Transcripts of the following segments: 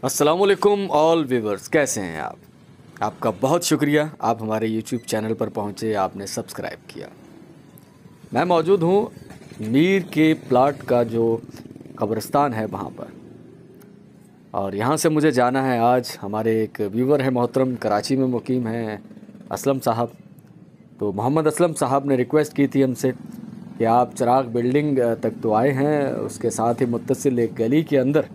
अस्सलामुअलैकुम all viewers, कैसे हैं आप? आपका बहुत शुक्रिया, आप हमारे यूट्यूब चैनल पर पहुंचे, आपने सब्सक्राइब किया। मैं मौजूद हूं मीर के प्लाट का जो कब्रिस्तान है वहां पर, और यहां से मुझे जाना है। आज हमारे एक व्यूवर है मोहतरम, कराची में मुकीम हैं असलम साहब। तो मोहम्मद असलम साहब ने रिक्वेस्ट की थी हमसे कि आप चिराग बिल्डिंग तक तो आए हैं, उसके साथ ही मुत्तसिल एक गली के अंदर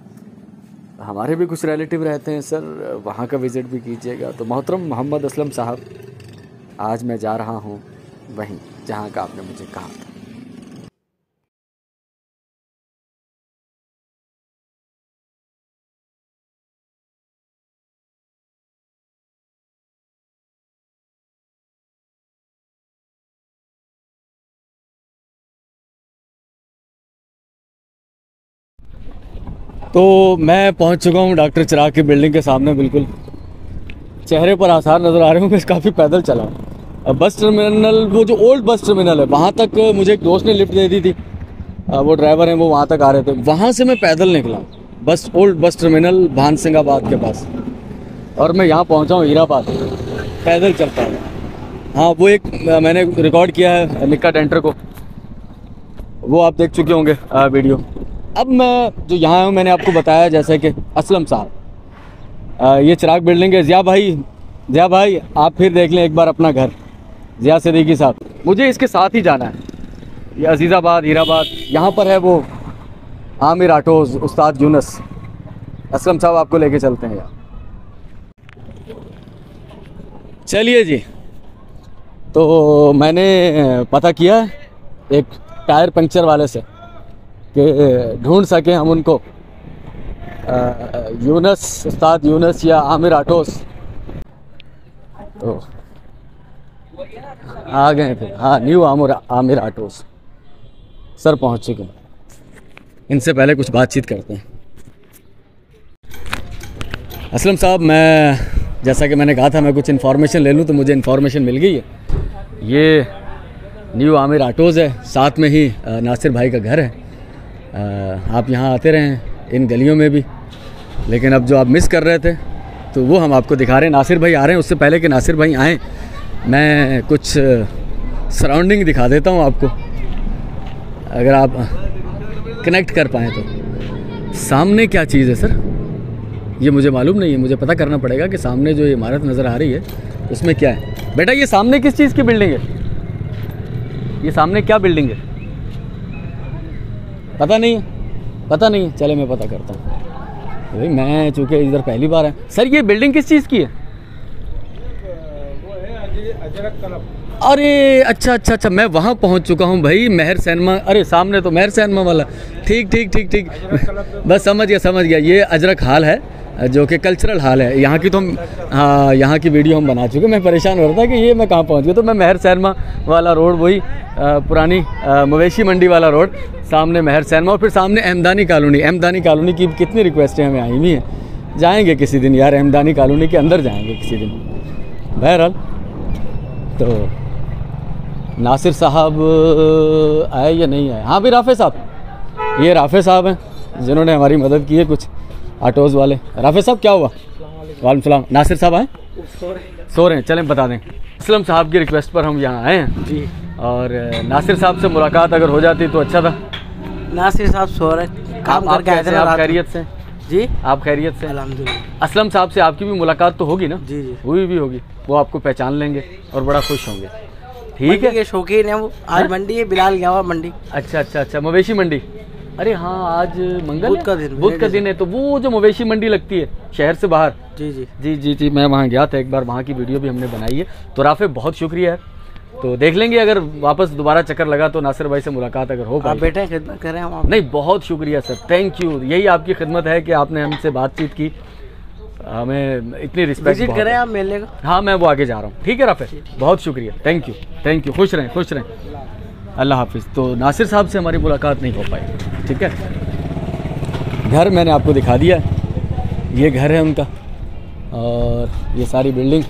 हमारे भी कुछ रिलेटिव रहते हैं सर, वहाँ का विज़िट भी कीजिएगा। तो मोहतरम मोहम्मद असलम साहब, आज मैं जा रहा हूँ वहीं जहाँ का आपने मुझे कहा था। तो मैं पहुँच चुका हूँ डॉक्टर चिराग की बिल्डिंग के सामने। बिल्कुल चेहरे पर आसार नज़र आ रहे होंगे, काफ़ी पैदल चला हूँ। अब बस टर्मिनल, वो जो ओल्ड बस टर्मिनल है, वहाँ तक मुझे एक दोस्त ने लिफ्ट दे दी थी। वो ड्राइवर हैं, वो वहाँ तक आ रहे थे। वहाँ से मैं पैदल निकला बस ओल्ड बस टर्मिनल भान सिंगाबाद के पास, और मैं यहाँ पहुँचा हूँ हीराबाद, पैदल चलता हूँ। हाँ, वो एक मैंने रिकॉर्ड किया है निक्का डेंटर को, वो आप देख चुके होंगे वीडियो। अब मैं जो यहाँ हूँ, मैंने आपको बताया जैसे कि असलम साहब, ये चिराग बिल्डिंग है। ज़िया भाई आप फिर देख लें एक बार अपना घर, ज़िया सिद्दीकी साहब। मुझे इसके साथ ही जाना है, ये अजीज़ाबाद हीराबाद, यहाँ पर है वो आमिर आटोज़, उस्ताद यूनुस। असलम साहब आपको लेके चलते हैं यार, चलिए जी। तो मैंने पता किया एक टायर पंक्चर वाले से कि ढूंढ सकें हम उनको, यूनुस, उस्ताद यूनुस या आमिर आटोस। तो आ गए थे, हाँ, न्यू आमिर आटोस सर पहुंच चुके हैं। इनसे पहले कुछ बातचीत करते हैं। असलम साहब, मैं जैसा कि मैंने कहा था मैं कुछ इन्फॉर्मेशन ले लूं, तो मुझे इन्फॉर्मेशन मिल गई है। ये न्यू आमिर आटोज़ है, साथ में ही नासिर भाई का घर है। आप यहाँ आते रहें इन गलियों में भी, लेकिन अब जो आप मिस कर रहे थे तो वो हम आपको दिखा रहे हैं। नासिर भाई आ रहे हैं। उससे पहले कि नासिर भाई आएँ, मैं कुछ सराउंडिंग दिखा देता हूँ आपको, अगर आप कनेक्ट कर पाएँ तो। सामने क्या चीज़ है सर, ये मुझे मालूम नहीं है, मुझे पता करना पड़ेगा कि सामने जो इमारत नज़र आ रही है उसमें क्या है। बेटा, ये सामने किस चीज़ की बिल्डिंग है? ये सामने क्या बिल्डिंग है? पता नहीं है, चले मैं पता करता हूँ। भाई मैं चूँकि इधर पहली बार है सर, ये बिल्डिंग किस चीज़ की है? वो है अजरक क्लब। अरे अच्छा, मैं वहाँ पहुँच चुका हूँ भाई, मेहर सिनेमा। अरे सामने तो मेहर सिनेमा वाला। ठीक, बस समझ गया। ये अजरक हाल है, जो कि कल्चरल हाल है यहाँ की। तो हम, हाँ, यहाँ की वीडियो हम बना चुके। मैं परेशान हो रहा था कि ये मैं कहाँ पहुँच गया। तो मैं मेहर सिनेमा वाला रोड, वही पुरानी मवेशी मंडी वाला रोड, सामने मेहर सिनेमा, और फिर सामने अहमदानी कॉलोनी की कितनी रिक्वेस्टें हमें आई हुई हैं। जाएंगे किसी दिन यार, अहमदानी कॉलोनी के अंदर जाएंगे किसी दिन। बहरहाल, तो नासिर साहब आए या नहीं आए? हाँ भी, राफे साहब, ये राफे साहब हैं जिन्होंने हमारी मदद की है कुछ ऑटोज़ वाले। राफे साहब क्या हुआ? वालेकुम सलाम। नासिर साहब आए? सो रहे हैं, चलें बता दें। असलम साहब की रिक्वेस्ट पर हम यहाँ आए हैं जी, और नासिर साहब से मुलाकात अगर हो जाती तो अच्छा था। नासिर साहब सो रहे, काम करके आए थे। आप खैरियत से जी? आप खैरियत से? अल्हम्दुलिल्लाह। असलम साहब से आपकी भी मुलाकात तो होगी ना? जी, हुई भी होगी। वो आपको पहचान लेंगे और बड़ा खुश होंगे। ठीक है, ये शौकीन है वो। आज मंडी है, बिलाल गया हुआ मंडी। अच्छा, मवेशी मंडी। अरे हाँ, आज मंगल बुध का दिन है। तो वो जो मवेशी मंडी लगती है शहर से बाहर, जी, मैं वहाँ गया था एक बार, वहाँ की वीडियो भी हमने बनाई है। तो राफे, बहुत शुक्रिया है। तो देख लेंगे, अगर वापस दोबारा चक्कर लगा तो नासिर भाई से मुलाकात अगर हो पाए। आप बेटे खिदमत करें हम। नहीं, बहुत शुक्रिया सर, थैंक यू। यही आपकी खिदमत है कि आपने हमसे बातचीत की, हमें इतनी रिस्पेक्ट। विजिट करें आप मेले का। हाँ, मैं वो आगे जा रहा हूँ। ठीक है राफे, बहुत शुक्रिया, थैंक यू। खुश रहें, अल्लाह हाफिज़। तो नासिर साहब से हमारी मुलाकात नहीं हो पाई। ठीक है, घर मैंने आपको दिखा दिया है, ये घर है उनका, और ये सारी बिल्डिंग,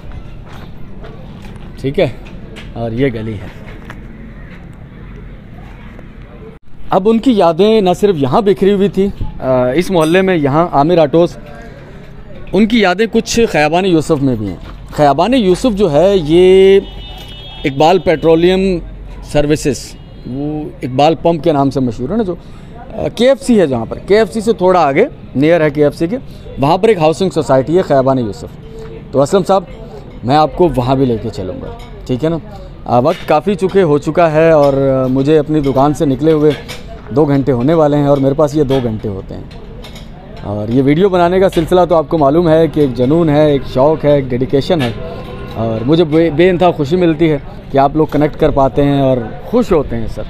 ठीक है, और ये गली है। अब उनकी यादें न सिर्फ यहाँ बिखरी हुई थी, इस मोहल्ले में, यहाँ आमिर आटोज़ उनकी यादें कुछ ख़याबान यूसुफ में भी हैं। ख़याबान यूसुफ जो है ये इकबाल पेट्रोलियम सर्विसेज, वो इकबाल पंप के नाम से मशहूर है ना, जो KFC है, जहाँ पर KFC से थोड़ा आगे नियर है KFC के, वहाँ पर एक हाउसिंग सोसाइटी है ख़याबान यूसुफ। तो असलम साहब मैं आपको वहाँ भी लेके चलूँगा, ठीक है ना। वक्त काफ़ी हो चुका है और मुझे अपनी दुकान से निकले हुए 2 घंटे होने वाले हैं और मेरे पास ये 2 घंटे होते हैं। और ये वीडियो बनाने का सिलसिला तो आपको मालूम है कि एक जुनून है, एक शौक़ है, एक डेडिकेशन है, और मुझे बेइंतहा खुशी मिलती है कि आप लोग कनेक्ट कर पाते हैं और खुश होते हैं सर।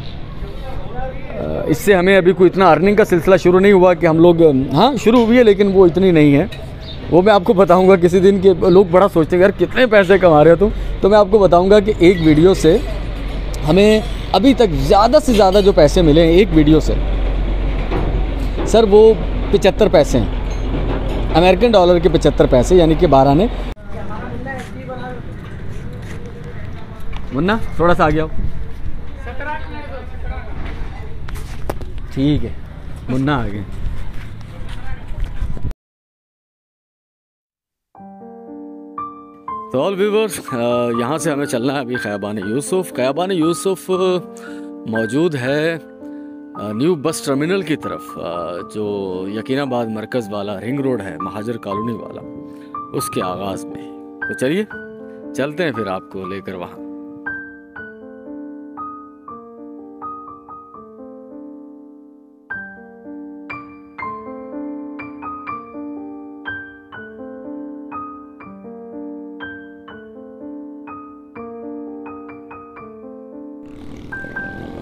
इससे हमें अभी कोई इतना अर्निंग का सिलसिला शुरू नहीं हुआ कि हम लोग, हाँ शुरू हुई है लेकिन वो इतनी नहीं है, वो मैं आपको बताऊंगा किसी दिन। के लोग बड़ा सोचते हैं यार कितने पैसे कमा रहे हो तुम, तो मैं आपको बताऊंगा कि एक वीडियो से हमें अभी तक ज़्यादा से ज़्यादा जो पैसे मिले हैं एक वीडियो से सर, वो 75 पैसे हैं, अमेरिकन डॉलर के 75 पैसे, यानी कि 12 ने। मुन्ना थोड़ा सा आ गया, ठीक है, मुन्ना आ गए। तो ऑल व्यूवर्स, यहाँ से हमें चलना है अभी ख़याबान यूसुफ। ख़याबान यूसुफ मौजूद है न्यू बस टर्मिनल की तरफ, जो यकीनाबाद मरकज़ वाला रिंग रोड है, महाजर कॉलोनी वाला, उसके आगाज़ में। तो चलिए चलते हैं फिर आपको लेकर वहाँ।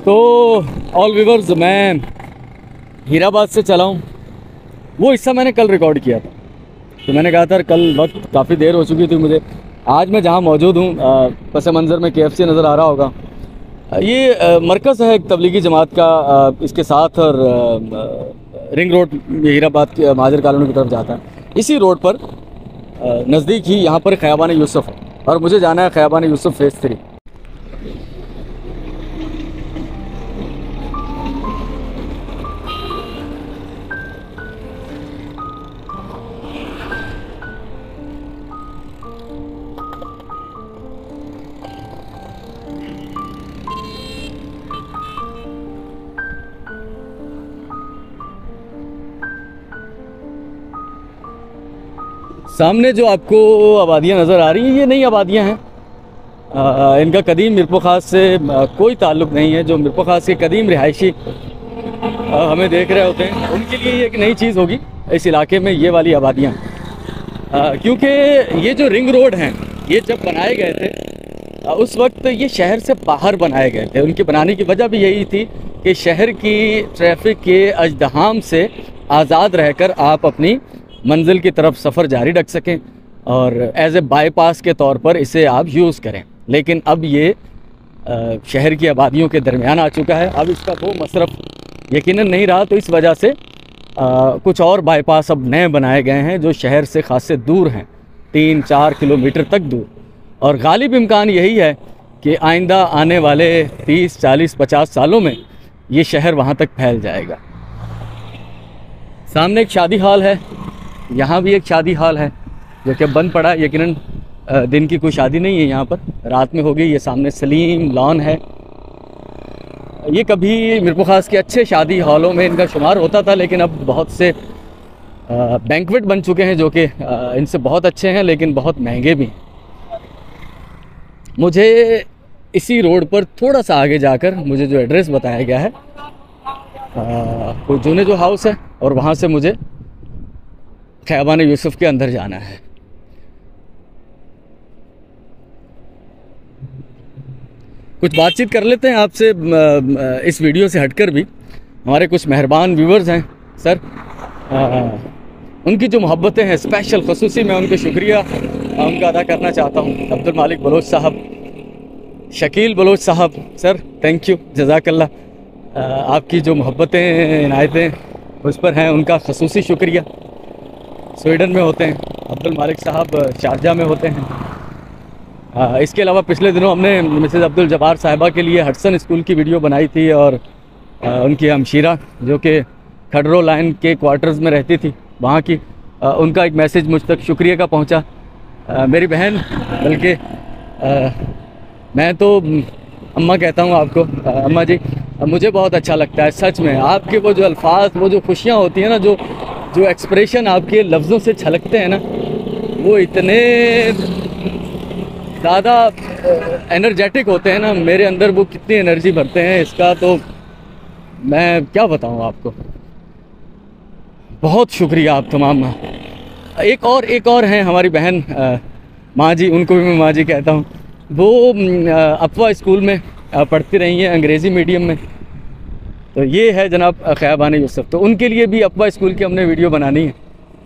तो ऑल व्यूवर्स, मैं हीराबाद से चला हूँ, वो हिस्सा मैंने कल रिकॉर्ड किया था। तो मैंने कहा था कल वक्त काफ़ी देर हो चुकी थी मुझे। आज मैं जहाँ मौजूद हूँ, पस मंज़र में KFC नज़र आ रहा होगा, ये मरकज़ है एक तबलीगी जमात का, इसके साथ और रिंग रोड हीराबाद के महाजर कॉलोनी की तरफ जाता है। इसी रोड पर नज़दीक ही यहाँ पर ख़याबान यूसुफ है और मुझे जाना है ख़याबान यूसुफ फेज़ 3। सामने जो आपको आबादियाँ नज़र आ रही हैं, ये नई आबादियाँ हैं। इनका कदीम मिरपुर ख़ास से कोई ताल्लुक़ नहीं है। जो मिरपुर ख़ास के कदीम रिहायशी हमें देख रहे होते हैं, उनके लिए ये एक नई चीज़ होगी इस इलाके में, ये वाली आबादियाँ। क्योंकि ये जो रिंग रोड हैं, ये जब बनाए गए थे उस वक्त ये शहर से बाहर बनाए गए थे। उनके बनाने की वजह भी यही थी कि शहर की ट्रैफिक के अजदहाम से आज़ाद रहकर आप अपनी मंजिल की तरफ सफ़र जारी रख सकें और एज ए बाईपास के तौर पर इसे आप यूज़ करें। लेकिन अब ये शहर की आबादियों के दरमियान आ चुका है, अब इसका वो मसरफ़ यकीनन नहीं रहा। तो इस वजह से कुछ और बाईपास अब नए बनाए गए हैं जो शहर से खासे दूर हैं, 3-4 किलोमीटर तक दूर। और गालिब इम्कान यही है कि आइंदा आने वाले 30, 40, 50 सालों में ये शहर वहाँ तक फैल जाएगा। सामने एक शादी हॉल है, यहाँ भी एक शादी हॉल है जो कि बंद पड़ा है। यकीनन दिन की कोई शादी नहीं है यहाँ पर, रात में होगी। ये सामने सलीम लॉन है, ये कभी मिरपुर ख़ास के अच्छे शादी हॉलों में इनका शुमार होता था, लेकिन अब बहुत से बैंक्वेट बन चुके हैं जो कि इनसे बहुत अच्छे हैं लेकिन बहुत महंगे भी हैं। मुझे इसी रोड पर थोड़ा सा आगे जाकर मुझे जो एड्रेस बताया गया है, वो जूने जो हाउस है, और वहाँ से मुझे ख़याबान यूसुफ के अंदर जाना है। कुछ बातचीत कर लेते हैं आपसे इस वीडियो से हटकर भी। हमारे कुछ मेहरबान व्यूवर्स हैं सर, उनकी जो मोहब्बतें हैं स्पेशल ख़ुसूसी मैं उनके शुक्रिया उनका अदा करना चाहता हूँ। अब्दुल मालिक बलोच साहब, शकील बलोच साहब, सर थैंक यू, जज़ाकल्लाह। आपकी जो मोहब्बतें इनायतें उस पर हैं, उनका ख़ुसूसी शुक्रिया। स्वीडन में होते हैं अब्दुल मालिक साहब, शारजा में होते हैं। इसके अलावा पिछले दिनों हमने मिसेज़ अब्दुल जब्बार साहिबा के लिए हडसन स्कूल की वीडियो बनाई थी, और उनकी हमशीरा जो कि खडरो लाइन के क्वार्टर्स में रहती थी, वहाँ की उनका एक मैसेज मुझ तक शुक्रिया का पहुंचा। मेरी बहन, बल्कि मैं तो अम्मा कहता हूं आपको, अम्मा जी मुझे बहुत अच्छा लगता है सच में। आपके वो जो अल्फाज, वो जो खुशियाँ होती हैं ना, जो एक्सप्रेशन आपके लफ्ज़ों से छलकते हैं ना, वो इतने ज़्यादा एनर्जेटिक होते हैं ना, मेरे अंदर वो कितनी एनर्जी भरते हैं इसका तो मैं क्या बताऊं आपको। बहुत शुक्रिया आप तमाम। एक और हैं हमारी बहन माँ जी, उनको भी मैं माँ जी कहता हूँ। वो अफवा स्कूल में पढ़ती रही हैं, अंग्रेज़ी मीडियम में। तो ये है जनाब ख़याबान यूसुफ़। तो उनके लिए भी अफवा स्कूल की हमने वीडियो बनानी है,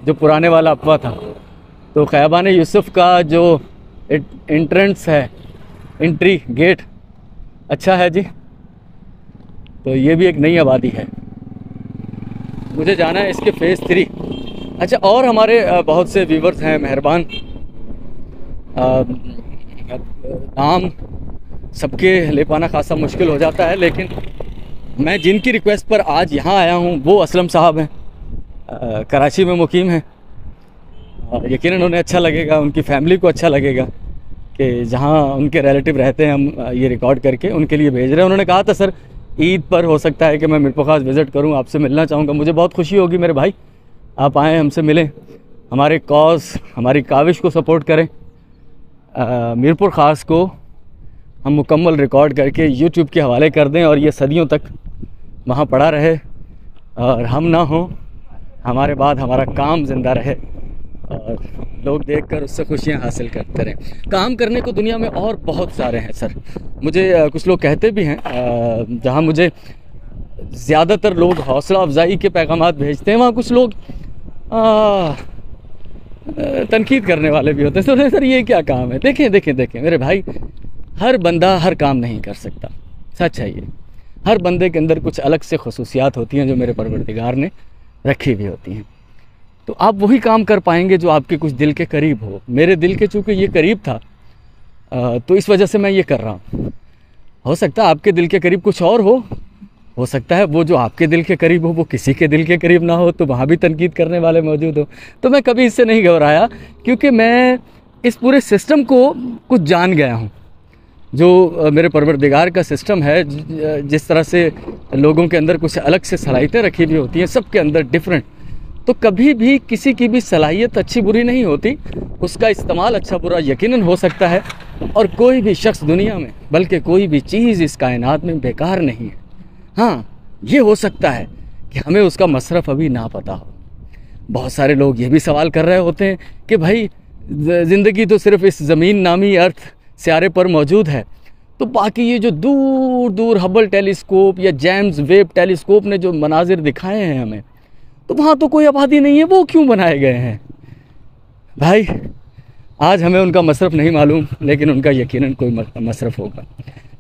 जो पुराने वाला अफवा था। तो ख़याबान यूसुफ़ का जो एंट्रेंस है, एंट्री गेट अच्छा है जी। तो ये भी एक नई आबादी है, मुझे जाना है इसके फ़ेज़ 3। अच्छा, और हमारे बहुत से व्यूवर्स हैं मेहरबान, नाम सबके ले पाना खासा मुश्किल हो जाता है, लेकिन मैं जिनकी रिक्वेस्ट पर आज यहाँ आया हूँ वो असलम साहब हैं, कराची में मुकीम हैं। यकीनन उन्हें अच्छा लगेगा, उनकी फैमिली को अच्छा लगेगा कि जहाँ उनके रिलेटिव रहते हैं हम ये रिकॉर्ड करके उनके लिए भेज रहे हैं। उन्होंने कहा था सर ईद पर हो सकता है कि मैं मीरपुर विज़िट करूँ, आपसे मिलना चाहूँगा। मुझे बहुत खुशी होगी मेरे भाई, आप आएँ, हमसे मिलें, हमारे कॉज, हमारी काविश को सपोर्ट करें। मीरपुर ख़ास को हम मुकम्मल रिकॉर्ड करके यूट्यूब के हवाले कर दें और ये सदियों तक वहाँ पड़ा रहे और हम ना हों, हमारे बाद हमारा काम ज़िंदा रहे और लोग देखकर उससे खुशियाँ हासिल करते रहें। काम करने को दुनिया में और बहुत सारे हैं सर। मुझे कुछ लोग कहते भी हैं, जहाँ मुझे ज़्यादातर लोग हौसला अफजाई के पैगामात भेजते हैं, वहाँ कुछ लोग तनकीद करने वाले भी होते हैं। सर ये क्या काम है? देखें मेरे भाई, हर बंदा हर काम नहीं कर सकता, सच है ये। हर बंदे के अंदर कुछ अलग से खुसूसियात होती हैं जो मेरे परवरदिगार ने रखी भी होती हैं। तो आप वही काम कर पाएंगे जो आपके कुछ दिल के करीब हो। मेरे दिल के चूँकि ये करीब था तो इस वजह से मैं ये कर रहा हूँ। हो सकता है आपके दिल के करीब कुछ और हो सकता है वो जो आपके दिल के करीब हो वो किसी के दिल के करीब ना हो, तो वहाँ भी तनकीद करने वाले मौजूद हो। तो मैं कभी इससे नहीं घबराया, क्योंकि मैं इस पूरे सिस्टम को कुछ जान गया हूँ। जो मेरे परवरदिगार का सिस्टम है, जिस तरह से लोगों के अंदर कुछ अलग से सलाहियतें रखी हुई होती हैं, सबके अंदर डिफरेंट। तो कभी भी किसी की भी सलाहियत अच्छी बुरी नहीं होती, उसका इस्तेमाल अच्छा बुरा यकीनन हो सकता है। और कोई भी शख्स दुनिया में, बल्कि कोई भी चीज़ इस कायनात में बेकार नहीं है। हाँ, ये हो सकता है कि हमें उसका मसरफ़ अभी ना पता हो। बहुत सारे लोग ये भी सवाल कर रहे होते हैं कि भाई ज़िंदगी तो सिर्फ़ इस ज़मीन नामी अर्थ सियारे पर मौजूद है, तो बाकी ये जो दूर दूर हबल टेलीस्कोप या जेम्स वेब टेलीस्कोप ने जो मनाजिर दिखाए हैं हमें, तो वहाँ तो कोई आबादी नहीं है, वो क्यों बनाए गए हैं? भाई आज हमें उनका मसरफ़ नहीं मालूम, लेकिन उनका यकीनन कोई मसरफ़ होगा।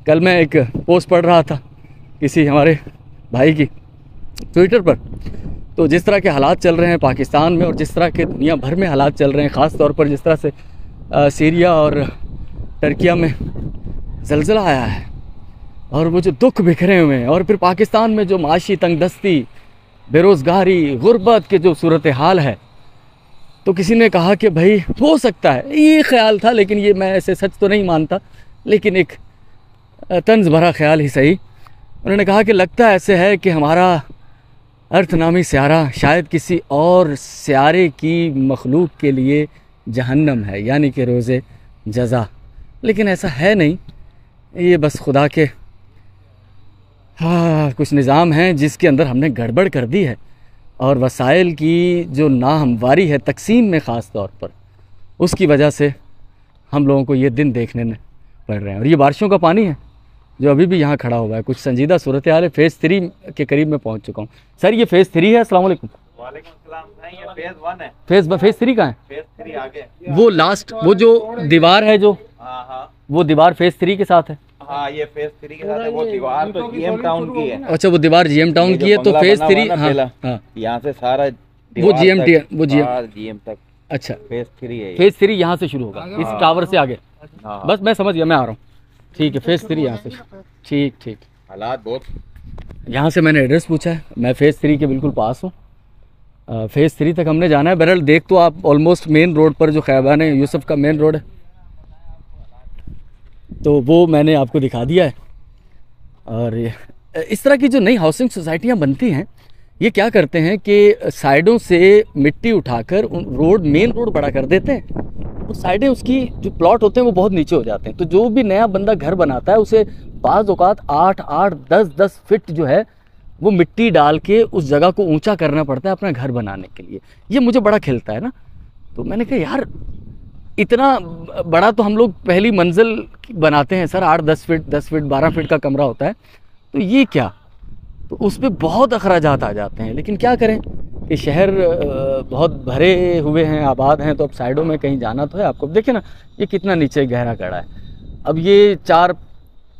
कल मैं एक पोस्ट पढ़ रहा था किसी हमारे भाई की ट्विटर पर, तो जिस तरह के हालात चल रहे हैं पाकिस्तान में और जिस तरह के दुनिया भर में हालात चल रहे हैं, ख़ास तौर पर जिस तरह से सीरिया और टर्किया में ज़लज़ला आया है और वो जो दुख बिखरे हुए हैं, और फिर पाकिस्तान में जो माशी तंगदस्ती, बेरोज़गारी, गुर्बत के जो सूरत हाल है, तो किसी ने कहा कि भाई हो सकता है, ये ख्याल था, लेकिन ये मैं ऐसे सच तो नहीं मानता, लेकिन एक तंज़ भरा ख्याल ही सही। उन्होंने कहा कि लगता ऐसे है कि हमारा अर्थ नामी स्यारा शायद किसी और स्यारे की मखलूक के लिए जहन्नम है, यानी कि रोज़े जज़ा। लेकिन ऐसा है नहीं, ये बस खुदा के कुछ निज़ाम हैं जिसके अंदर हमने गड़बड़ कर दी है, और वसाइल की जो नाहमवारी है तकसीम में ख़ास तौर पर, उसकी वजह से हम लोगों को ये दिन देखने पड़ रहे हैं। और ये बारिशों का पानी है जो अभी भी यहाँ खड़ा हुआ है। कुछ संजीदा सूरत हाल है। फ़ेज़ 3 के करीब मैं पहुँच चुका हूँ। सर ये फ़ेज़ 3 है? अस्सलाम वालेकुम। वालेकुम सलाम। नहीं, ये फ़ेज़ 1 है। फ़ेज़ 3 कहाँ है? फ़ेज़ 3 आगे। वो लास्ट, वो जो दीवार है, जो हाँ, वो दीवार फ़ेज़ 3 के साथ है। हाँ, ये फ़ेज़ 3 के साथ है। वो दीवार तो जीएम टाउन की है। अच्छा, वो दीवार जीएम टाउन की है, तो फ़ेज़ 3 हाँ, यहाँ से सारा वो जीएम तक। अच्छा, फ़ेज़ 3 है। फ़ेज़ 3 यहाँ से शुरू होगा, इस टावर से आगे। बस मैं समझ गया, मैं आ रहा हूँ। ठीक है, फ़ेज़ 3 यहाँ से। ठीक। हालात बहुत, यहाँ से मैंने एड्रेस पूछा है, मैं फ़ेज़ 3 के बिल्कुल पास हूँ। फेज़ 3 तक हमने जाना है। बहरहाल देख तो आप ऑलमोस्ट मेन रोड पर जो खैबान यूसुफ का मेन रोड है, तो वो मैंने आपको दिखा दिया है। और इस तरह की जो नई हाउसिंग सोसाइटियाँ बनती हैं, ये क्या करते हैं कि साइडों से मिट्टी उठाकर मेन रोड बड़ा कर देते हैं, तो साइडें उसकी जो प्लॉट होते हैं वो बहुत नीचे हो जाते हैं। तो जो भी नया बंदा घर बनाता है उसे बाज़ औक़ात 8-8, 10-10 फीट जो है वो मिट्टी डाल के उस जगह को ऊंचा करना पड़ता है अपना घर बनाने के लिए। ये मुझे बड़ा खिलता है ना, तो मैंने कहा यार इतना बड़ा तो हम लोग पहली मंजिल बनाते हैं सर, 8-10 फीट, 10 फीट, 12 फीट का कमरा होता है, तो ये क्या, तो उस पर बहुत अखराजात आ जाते हैं। लेकिन क्या करें कि शहर बहुत भरे हुए हैं, आबाद हैं, तो अब साइडों में कहीं जाना तो है आपको। देखिए ना ये कितना नीचे गहरा गड़ा है। अब ये 4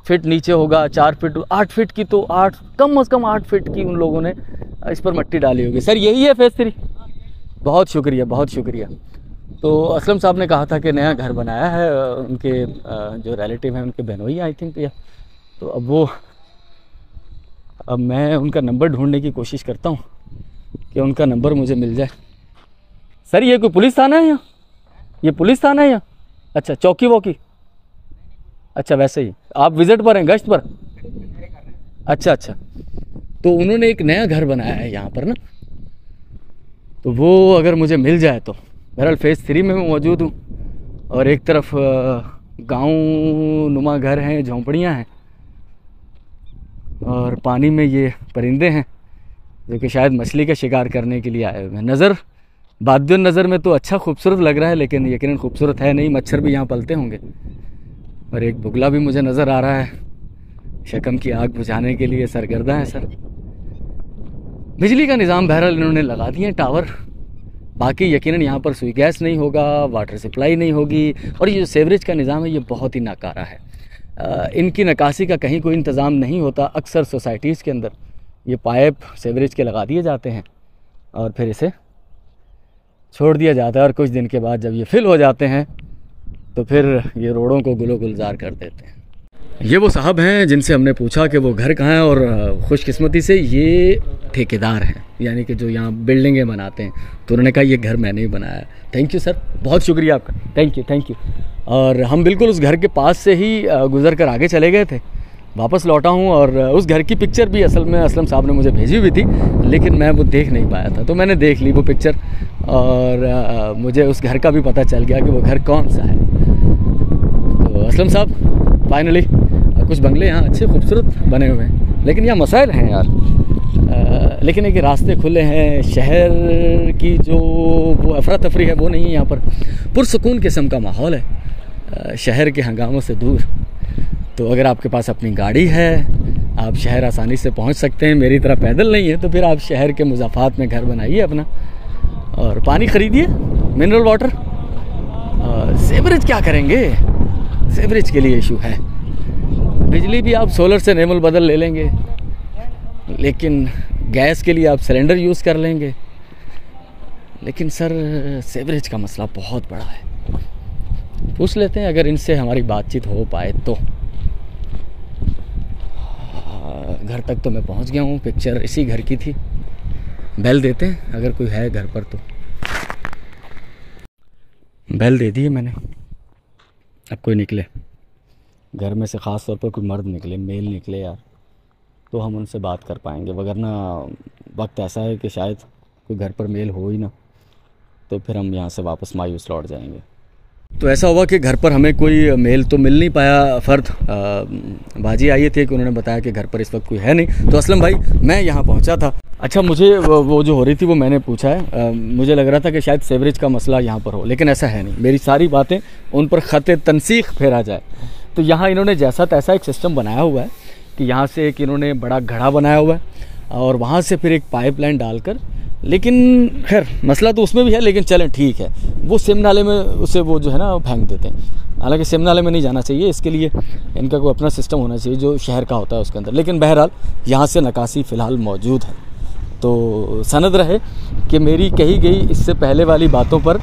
फीट नीचे होगा, 4 फीट, 8 फीट की, तो 8 कम से कम 8 फीट की उन लोगों ने इस पर मट्टी डाली होगी। सर यही है फेज़ 3? बहुत शुक्रिया, बहुत शुक्रिया। तो असलम साहब ने कहा था कि नया घर बनाया है, उनके जो रिलेटिव हैं उनके बहनोई आई थिंक, या तो अब मैं उनका नंबर ढूंढने की कोशिश करता हूँ कि उनका नंबर मुझे मिल जाए। सर ये कोई पुलिस थाना है यहाँ? ये पुलिस थाना है यहाँ? अच्छा, चौकी वॉकी? अच्छा, वैसे ही आप विज़िट पर हैं, गश्त पर? अच्छा अच्छा, तो उन्होंने एक नया घर बनाया है यहाँ पर ना, तो वो अगर मुझे मिल जाए तो। बहरहाल फेज़ 3 में मैं मौजूद हूँ और एक तरफ गाँव नुमा घर हैं, झोंपड़ियाँ हैं, और पानी में ये परिंदे हैं जो कि शायद मछली का शिकार करने के लिए आए हुए हैं। नज़र बाद्युन नज़र में तो अच्छा खूबसूरत लग रहा है, लेकिन यकीनन खूबसूरत है नहीं। मच्छर भी यहाँ पलते होंगे, और एक बुगला भी मुझे नज़र आ रहा है, शकम की आग बुझाने के लिए सरगर्दा है सर। बिजली का निज़ाम बहरहाल इन्होंने लगा दिए हैं, टावर। बाकी यकीनन यहाँ पर सुई गैस नहीं होगा, वाटर सप्लाई नहीं होगी, और ये जो सेवरेज का निज़ाम है ये बहुत ही नाकारा है। इनकी निकासी का कहीं कोई इंतज़ाम नहीं होता। अक्सर सोसाइटीज़ के अंदर ये पाइप सेवरेज के लगा दिए जाते हैं और फिर इसे छोड़ दिया जाता है, और कुछ दिन के बाद जब ये फिल हो जाते हैं तो फिर ये रोडों को गुलो गुलजार कर देते हैं। ये वो साहब हैं जिनसे हमने पूछा कि वो घर कहाँ है, और खुशकिस्मती से ये ठेकेदार हैं, यानी कि जो यहाँ बिल्डिंगें बनाते हैं, तो उन्होंने कहा ये घर मैंने ही बनाया है। थैंक यू सर, बहुत शुक्रिया आपका, थैंक यू थैंक यू। और हम बिल्कुल उस घर के पास से ही गुज़र कर आगे चले गए थे, वापस लौटा हूँ, और उस घर की पिक्चर भी असल में असलम साहब ने मुझे भेजी हुई थी, लेकिन मैं वो देख नहीं पाया था, तो मैंने देख ली वो पिक्चर, और मुझे उस घर का भी पता चल गया कि वो घर कौन सा है। तो असलम साहब फाइनली, कुछ बंगले यहाँ अच्छे खूबसूरत बने हुए हैं, लेकिन यहाँ मसाइल हैं यार। लेकिन एक रास्ते खुले हैं, शहर की जो वो अफरा तफरी है वो नहीं है यहाँ पर, पुरसकून किस्म का माहौल है शहर के हंगामों से दूर। तो अगर आपके पास अपनी गाड़ी है, आप शहर आसानी से पहुँच सकते हैं, मेरी तरह पैदल नहीं है, तो फिर आप शहर के मुज़ाफ़ात में घर बनाइए अपना, और पानी ख़रीदिए, मिनरल वाटर। सेवरेज क्या करेंगे, सेवरेज के लिए इशू है। बिजली भी आप सोलर से नेमल बदल ले लेंगे, लेकिन गैस के लिए आप सिलेंडर यूज़ कर लेंगे, लेकिन सर सेवरेज का मसला बहुत बड़ा है। पूछ लेते हैं अगर इनसे हमारी बातचीत हो पाए तो। घर तक तो मैं पहुंच गया हूं, पिक्चर इसी घर की थी। बेल देते हैं अगर कोई है घर पर तो। बेल दे दी है मैंने, अब कोई निकले घर में से, ख़ास तौर पर कोई मर्द निकले, मेल निकले यार, तो हम उनसे बात कर पाएंगे, वगरना वक्त ऐसा है कि शायद कोई घर पर मेल हो ही ना, तो फिर हम यहाँ से वापस मायूस लौट जाएंगे। तो ऐसा हुआ कि घर पर हमें कोई मेल तो मिल नहीं पाया। फ़र्द बाजी आई थे कि उन्होंने बताया कि घर पर इस वक्त कोई है नहीं। तो असलम भाई मैं यहाँ पहुँचा था। अच्छा, मुझे वो जो हो रही थी वो मैंने पूछा है, मुझे लग रहा था कि शायद सेवरेज का मसला यहाँ पर हो, लेकिन ऐसा है नहीं। मेरी सारी बातें उन पर ख़त तनसीख फेरा जाए तो यहाँ इन्होंने जैसा तैसा एक सिस्टम बनाया हुआ है कि यहाँ से एक इन्होंने बड़ा घड़ा बनाया हुआ है और वहाँ से फिर एक पाइपलाइन डालकर, लेकिन खैर मसला तो उसमें भी है, लेकिन चलें ठीक है, वो सिम नाले में उसे वो जो है ना फेंक देते हैं। हालांकि सिम नाले में नहीं जाना चाहिए, इसके लिए इनका कोई अपना सिस्टम होना चाहिए जो शहर का होता है उसके अंदर। लेकिन बहरहाल यहाँ से निकासी फ़िलहाल मौजूद है। तो सनद रहे कि मेरी कही गई इससे पहले वाली बातों पर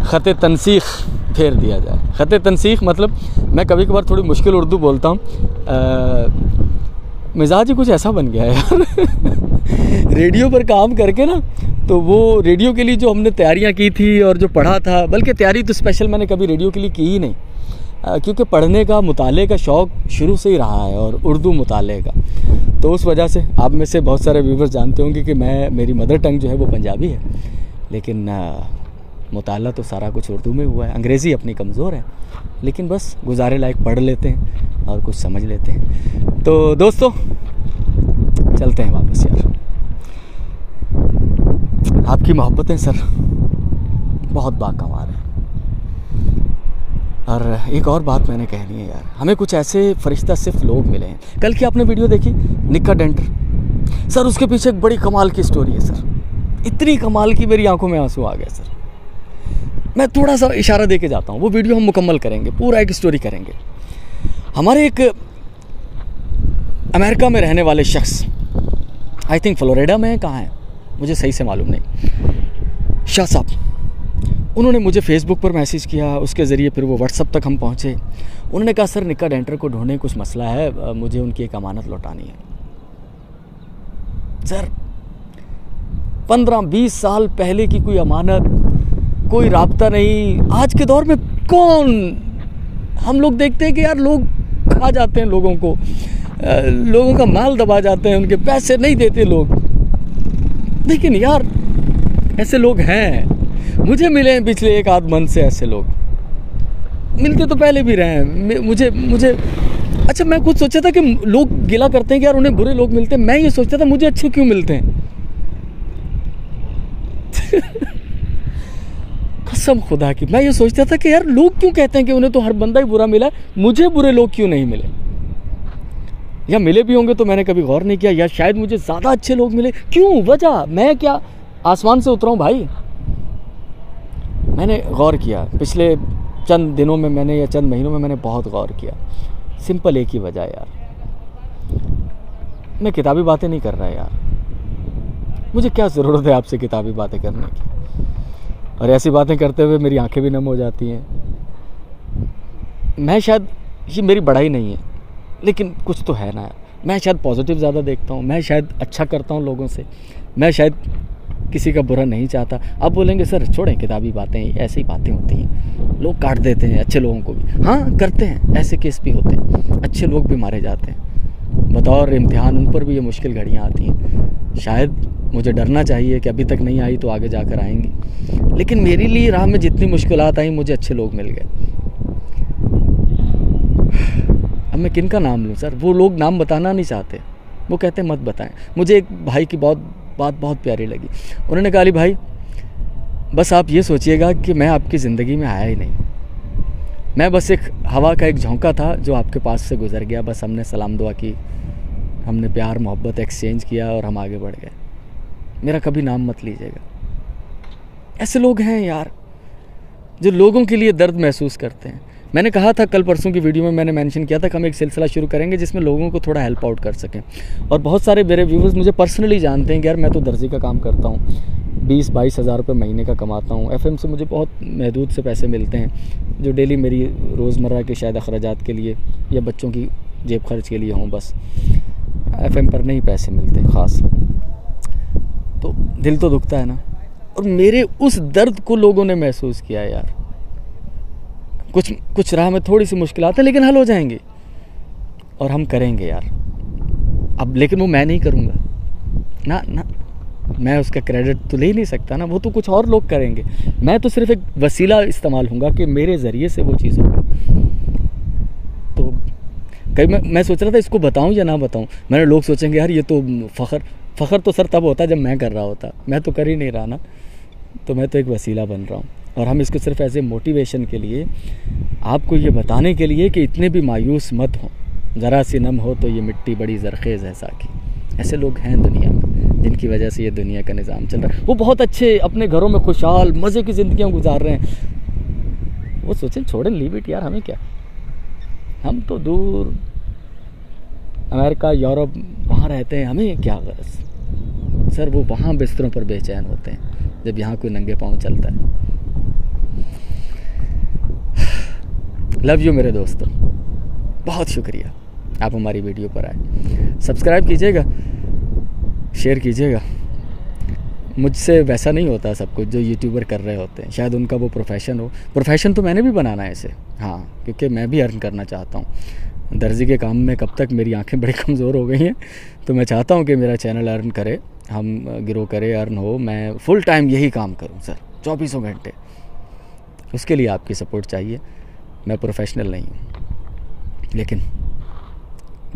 ख़त तनसीख फेर दिया जाए। ख़त तनसीख मतलब मैं कभी कभार थोड़ी मुश्किल उर्दू बोलता हूँ, मिजाज ही कुछ ऐसा बन गया है यार रेडियो पर काम करके ना तो वो रेडियो के लिए जो हमने तैयारियां की थी और जो पढ़ा था, बल्कि तैयारी तो स्पेशल मैंने कभी रेडियो के लिए की ही नहीं, क्योंकि पढ़ने का मुताले का शौक़ शुरू से ही रहा है और उर्दू मुताले का। तो उस वजह से आप में से बहुत सारे व्यूवर्स जानते होंगे कि मेरी मदर टंग जो है वो पंजाबी है, लेकिन मुताला तो सारा कुछ उर्दू में हुआ है। अंग्रेज़ी अपनी कमज़ोर है, लेकिन बस गुजारे लायक पढ़ लेते हैं और कुछ समझ लेते हैं। तो दोस्तों चलते हैं वापस यार। आपकी मोहब्बतें सर बहुत बाकमाल हैं। और एक और बात मैंने कहनी है यार, हमें कुछ ऐसे फरिश्ता सिर्फ लोग मिले हैं। कल की आपने वीडियो देखी निक्का डेंटर सर, उसके पीछे एक बड़ी कमाल की स्टोरी है सर, इतनी कमाल की मेरी आंखों में आंसू आ गए सर। मैं थोड़ा सा इशारा दे के जाता हूँ, वो वीडियो हम मुकम्मल करेंगे, पूरा एक स्टोरी करेंगे। हमारे एक अमेरिका में रहने वाले शख्स, आई थिंक फ्लोरिडा में, कहाँ है मुझे सही से मालूम नहीं, शाह साहब, उन्होंने मुझे फेसबुक पर मैसेज किया, उसके ज़रिए फिर वो व्हाट्सअप तक हम पहुँचे। उन्होंने कहा सर निक्का डेंटर को ढूंढने कुछ मसला है, मुझे उनकी एक अमानत लौटानी है। सर 15-20 साल पहले की कोई अमानत, कोई राब्ता नहीं। आज के दौर में कौन, हम लोग देखते हैं कि यार लोग खा जाते हैं लोगों को, लोगों का माल दबा जाते हैं, उनके पैसे नहीं देते लोग। लेकिन यार ऐसे लोग हैं, मुझे मिले हैं पिछले 1-8 मंथ से ऐसे लोग, मिलते तो पहले भी रहे हैं। मुझे अच्छा, मैं खुद सोचा था कि लोग गिला करते हैं कि यार उन्हें बुरे लोग मिलते हैं, मैं ये सोचता था मुझे अच्छे क्यों मिलते हैं। कसम खुदा की मैं ये सोचता था कि यार लोग क्यों कहते हैं कि उन्हें तो हर बंदा ही बुरा मिला, मुझे बुरे लोग क्यों नहीं मिले, या मिले भी होंगे तो मैंने कभी गौर नहीं किया, या शायद मुझे ज़्यादा अच्छे लोग मिले। क्यों, वजह, मैं क्या आसमान से उतरा हूँ भाई? मैंने गौर किया पिछले चंद दिनों में, मैंने या चंद महीनों में मैंने बहुत गौर किया। सिंपल एक ही वजह यार, मैं किताबी बातें नहीं कर रहा यार, मुझे क्या ज़रूरत है आपसे किताबी बातें करने की, और ऐसी बातें करते हुए मेरी आंखें भी नम हो जाती हैं। मैं शायद, ये मेरी बड़ाई नहीं है, लेकिन कुछ तो है ना यार, मैं शायद पॉजिटिव ज़्यादा देखता हूँ, मैं शायद अच्छा करता हूँ लोगों से, मैं शायद किसी का बुरा नहीं चाहता। आप बोलेंगे सर छोड़ें किताबी बातें, ऐसी बातें होती हैं, लोग काट देते हैं अच्छे लोगों को भी। हाँ करते हैं, ऐसे केस भी होते हैं, अच्छे लोग भी मारे जाते हैं, बतौर इम्तिहान उन पर भी ये मुश्किल घड़ियाँ आती हैं। शायद मुझे डरना चाहिए कि अभी तक नहीं आई तो आगे जाकर आएंगी, लेकिन मेरे लिए राह में जितनी मुश्किलात आई मुझे अच्छे लोग मिल गए। अब मैं किन का नाम लूँ सर? वो लोग नाम बताना नहीं चाहते, वो कहते हैं मत बताएं। मुझे एक भाई की बात बहुत प्यारी लगी, उन्होंने कहा अली भाई बस आप ये सोचिएगा कि मैं आपकी ज़िंदगी में आया ही नहीं, मैं बस एक हवा का एक झोंका था जो आपके पास से गुजर गया, बस हमने सलाम दुआ की, हमने प्यार मोहब्बत एक्सचेंज किया और हम आगे बढ़ गए, मेरा कभी नाम मत लीजिएगा। ऐसे लोग हैं यार जो लोगों के लिए दर्द महसूस करते हैं। मैंने कहा था कल परसों की वीडियो में, मैंने मेंशन किया था कि हम एक सिलसिला शुरू करेंगे जिसमें लोगों को थोड़ा हेल्प आउट कर सकें। और बहुत सारे मेरे व्यूवर्स मुझे पर्सनली जानते हैं कि यार मैं तो दर्जी का काम करता हूँ, 20-22 हज़ार रुपये महीने का कमाता हूँ, FM से मुझे बहुत महदूद से पैसे मिलते हैं जो डेली मेरी रोज़मर्रा के शायद अखराजात के लिए या बच्चों की जेब खर्च के लिए हों, बस FM पर नहीं पैसे मिलते ख़ास, तो दिल तो दुखता है ना। और मेरे उस दर्द को लोगों ने महसूस किया यार। कुछ राह में थोड़ी सी मुश्किलात है लेकिन हल हो जाएंगे और हम करेंगे यार। अब लेकिन वो मैं नहीं करूँगा ना, मैं उसका क्रेडिट तो ले ही नहीं सकता ना, वो तो कुछ और लोग करेंगे, मैं तो सिर्फ एक वसीला इस्तेमाल होऊंगा कि मेरे ज़रिए से वो चीज़ होगी। तो कई मैं सोच रहा था इसको बताऊं या ना बताऊं, मैंने लोग सोचेंगे यार ये तो फ़ख्र तो सर तब होता जब मैं कर रहा होता, मैं तो कर ही नहीं रहा ना, तो मैं तो एक वसीला बन रहा हूँ। और हम इसको सिर्फ एज ए मोटिवेशन के लिए, आपको ये बताने के लिए कि इतने भी मायूस मत हो, ज़रा सी नम हो तो ये मिट्टी बड़ी ज़रखेज़ है साकी। ऐसे लोग हैं दुनिया में जिनकी वजह से ये दुनिया का निज़ाम चल रहा है। वो बहुत अच्छे अपने घरों में खुशहाल मज़े की ज़िंदगियाँ गुजार रहे हैं, वो सोचें छोड़ें लीव इट यार, हमें क्या, हम तो दूर अमेरिका यूरोप वहाँ रहते हैं, हमें क्या गरज सर। वो वहाँ बिस्तरों पर बेचैन होते हैं जब यहाँ कोई नंगे पाँव चलता है। लव यू मेरे दोस्तों, बहुत शुक्रिया आप हमारी वीडियो पर आए। सब्सक्राइब कीजिएगा, शेयर कीजिएगा, मुझसे वैसा नहीं होता सब कुछ जो यूट्यूबर कर रहे होते हैं, शायद उनका वो प्रोफेशन हो। प्रोफेशन तो मैंने भी बनाना है इसे, हाँ, क्योंकि मैं भी अर्न करना चाहता हूँ। दर्जी के काम में कब तक मेरी आंखें बड़ी कमज़ोर हो गई हैं, तो मैं चाहता हूँ कि मेरा चैनल अर्न करे, हम ग्रो करे, अर्न हो, मैं फुल टाइम यही काम करूँ सर, 24 घंटे। उसके लिए आपकी सपोर्ट चाहिए। मैं प्रोफेशनल नहीं हूँ, लेकिन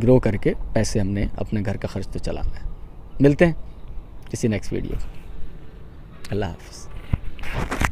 ग्रो करके पैसे हमने अपने घर का ख़र्च तो चलाना है। मिलते हैं किसी नेक्स्ट वीडियो। अल्लाह हाफ़िज़।